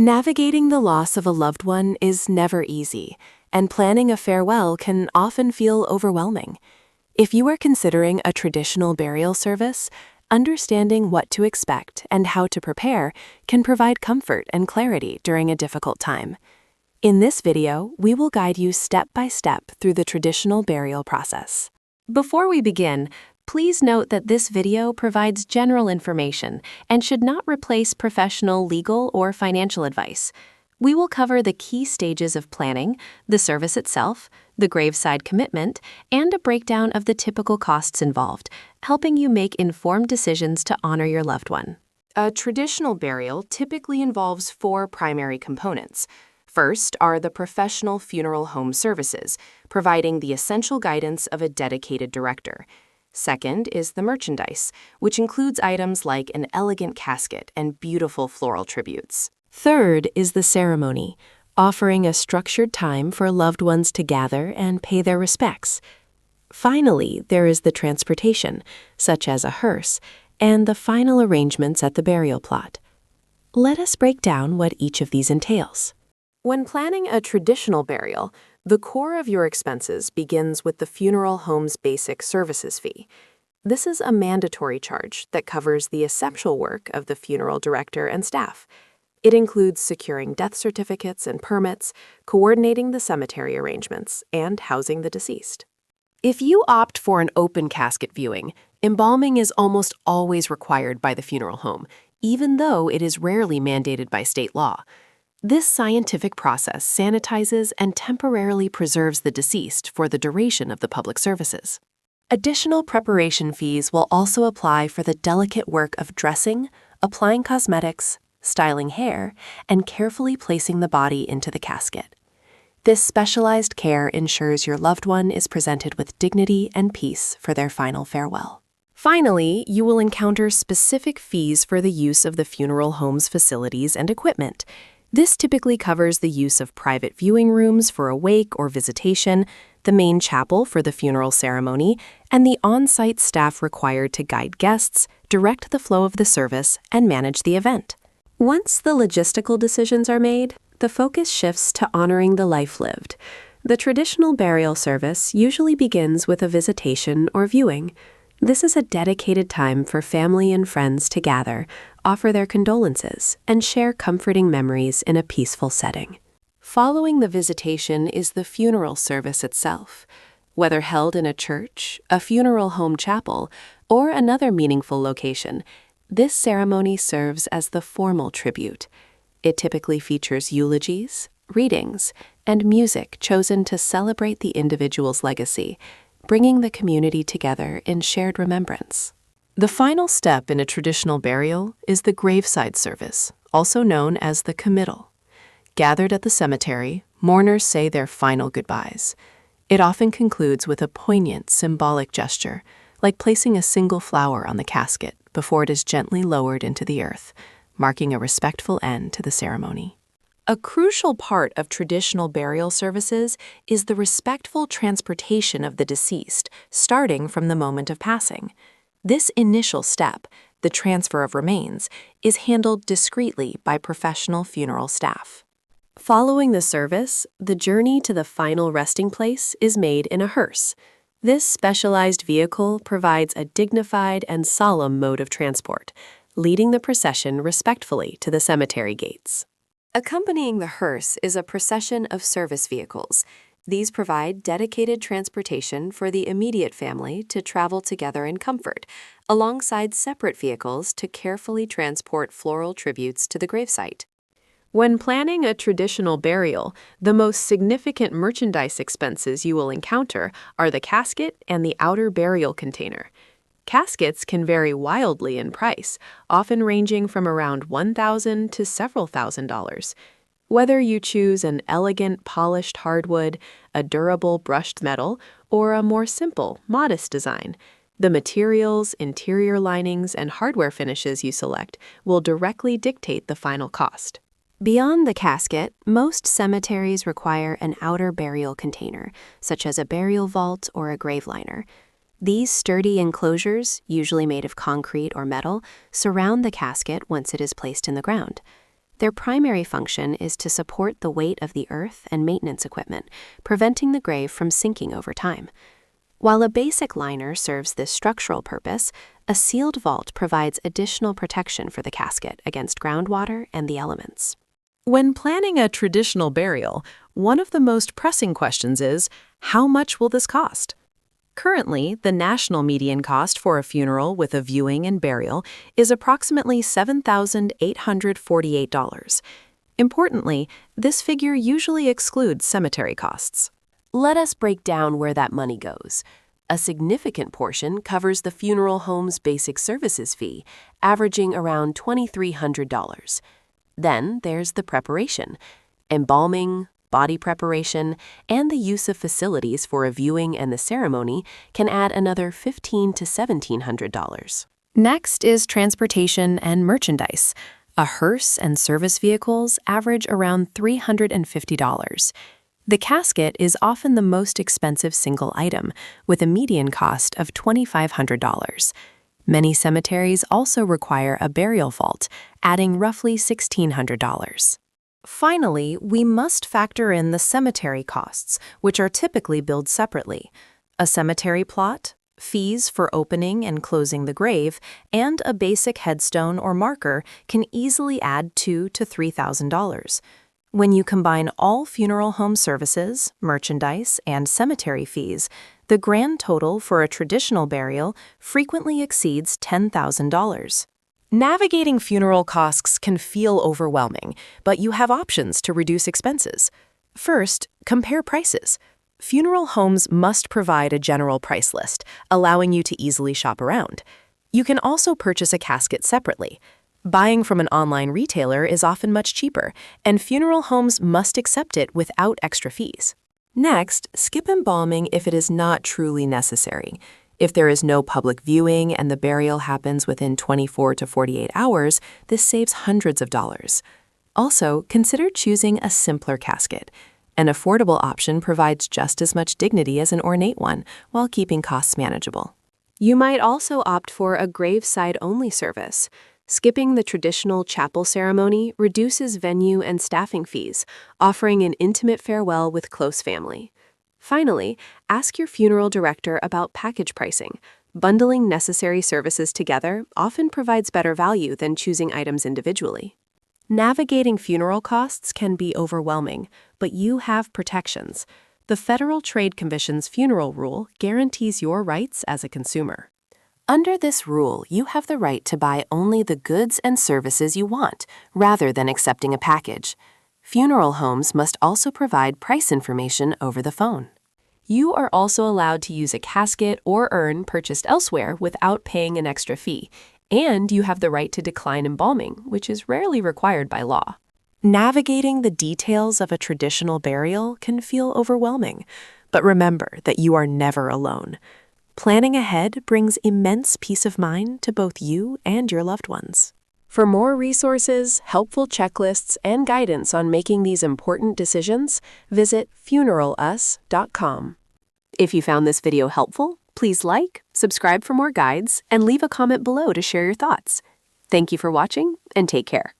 Navigating the loss of a loved one is never easy, and planning a farewell can often feel overwhelming. If you are considering a traditional burial service, understanding what to expect and how to prepare can provide comfort and clarity during a difficult time. In this video, we will guide you step by step through the traditional burial process. Before we begin, please note that this video provides general information and should not replace professional legal or financial advice. We will cover the key stages of planning, the service itself, the graveside commitment, and a breakdown of the typical costs involved, helping you make informed decisions to honor your loved one. A traditional burial typically involves 4 primary components. First are the professional funeral home services, providing the essential guidance of a dedicated director. Second is the merchandise, which includes items like an elegant casket and beautiful floral tributes. Third is the ceremony, offering a structured time for loved ones to gather and pay their respects. Finally, there is the transportation, such as a hearse, and the final arrangements at the burial plot. Let us break down what each of these entails. When planning a traditional burial, the core of your expenses begins with the funeral home's basic services fee. This is a mandatory charge that covers the essential work of the funeral director and staff. It includes securing death certificates and permits, coordinating the cemetery arrangements, and housing the deceased. If you opt for an open casket viewing, embalming is almost always required by the funeral home, even though it is rarely mandated by state law. This scientific process sanitizes and temporarily preserves the deceased for the duration of the public services. Additional preparation fees will also apply for the delicate work of dressing, applying cosmetics, styling hair, and carefully placing the body into the casket. This specialized care ensures your loved one is presented with dignity and peace for their final farewell. Finally, you will encounter specific fees for the use of the funeral home's facilities and equipment. This typically covers the use of private viewing rooms for a wake or visitation, the main chapel for the funeral ceremony, and the on-site staff required to guide guests, direct the flow of the service, and manage the event. Once the logistical decisions are made, the focus shifts to honoring the life lived. The traditional burial service usually begins with a visitation or viewing. This is a dedicated time for family and friends to gather, offer their condolences, and share comforting memories in a peaceful setting. Following the visitation is the funeral service itself. Whether held in a church, a funeral home chapel, or another meaningful location, this ceremony serves as the formal tribute. It typically features eulogies, readings, and music chosen to celebrate the individual's legacy, bringing the community together in shared remembrance. The final step in a traditional burial is the graveside service, also known as the committal. Gathered at the cemetery, mourners say their final goodbyes. It often concludes with a poignant, symbolic gesture, like placing a single flower on the casket before it is gently lowered into the earth, marking a respectful end to the ceremony. A crucial part of traditional burial services is the respectful transportation of the deceased, starting from the moment of passing. This initial step, the transfer of remains, is handled discreetly by professional funeral staff. Following the service, the journey to the final resting place is made in a hearse. This specialized vehicle provides a dignified and solemn mode of transport, leading the procession respectfully to the cemetery gates. Accompanying the hearse is a procession of service vehicles. These provide dedicated transportation for the immediate family to travel together in comfort, alongside separate vehicles to carefully transport floral tributes to the gravesite. When planning a traditional burial, the most significant merchandise expenses you will encounter are the casket and the outer burial container. Caskets can vary wildly in price, often ranging from around $1,000 to several $1,000s. Whether you choose an elegant polished hardwood, a durable brushed metal, or a more simple, modest design, the materials, interior linings, and hardware finishes you select will directly dictate the final cost. Beyond the casket, most cemeteries require an outer burial container, such as a burial vault or a grave liner. These sturdy enclosures, usually made of concrete or metal, surround the casket once it is placed in the ground. Their primary function is to support the weight of the earth and maintenance equipment, preventing the grave from sinking over time. While a basic liner serves this structural purpose, a sealed vault provides additional protection for the casket against groundwater and the elements. When planning a traditional burial, one of the most pressing questions is, how much will this cost? Currently, the national median cost for a funeral with a viewing and burial is approximately $7,848. Importantly, this figure usually excludes cemetery costs. Let us break down where that money goes. A significant portion covers the funeral home's basic services fee, averaging around $2,300. Then there's the preparation, embalming, body preparation, and the use of facilities for a viewing and the ceremony can add another $1,500 to $1,700. Next is transportation and merchandise. A hearse and service vehicles average around $350. The casket is often the most expensive single item, with a median cost of $2,500. Many cemeteries also require a burial vault, adding roughly $1,600. Finally, we must factor in the cemetery costs, which are typically billed separately. A cemetery plot, fees for opening and closing the grave, and a basic headstone or marker can easily add $2,000 to $3,000. When you combine all funeral home services, merchandise, and cemetery fees, the grand total for a traditional burial frequently exceeds $10,000. Navigating funeral costs can feel overwhelming, but you have options to reduce expenses. First, compare prices. Funeral homes must provide a general price list, allowing you to easily shop around. You can also purchase a casket separately. Buying from an online retailer is often much cheaper, and funeral homes must accept it without extra fees. Next, skip embalming if it is not truly necessary. If there is no public viewing and the burial happens within 24 to 48 hours, this saves hundreds of dollars. Also, consider choosing a simpler casket. An affordable option provides just as much dignity as an ornate one, while keeping costs manageable. You might also opt for a graveside-only service. Skipping the traditional chapel ceremony reduces venue and staffing fees, offering an intimate farewell with close family. Finally, ask your funeral director about package pricing. Bundling necessary services together often provides better value than choosing items individually. Navigating funeral costs can be overwhelming, but you have protections. The Federal Trade Commission's funeral rule guarantees your rights as a consumer. Under this rule, you have the right to buy only the goods and services you want, rather than accepting a package. Funeral homes must also provide price information over the phone. You are also allowed to use a casket or urn purchased elsewhere without paying an extra fee, and you have the right to decline embalming, which is rarely required by law. Navigating the details of a traditional burial can feel overwhelming, but remember that you are never alone. Planning ahead brings immense peace of mind to both you and your loved ones. For more resources, helpful checklists, and guidance on making these important decisions, visit funeralus.com. If you found this video helpful, please like, subscribe for more guides, and leave a comment below to share your thoughts. Thank you for watching, and take care.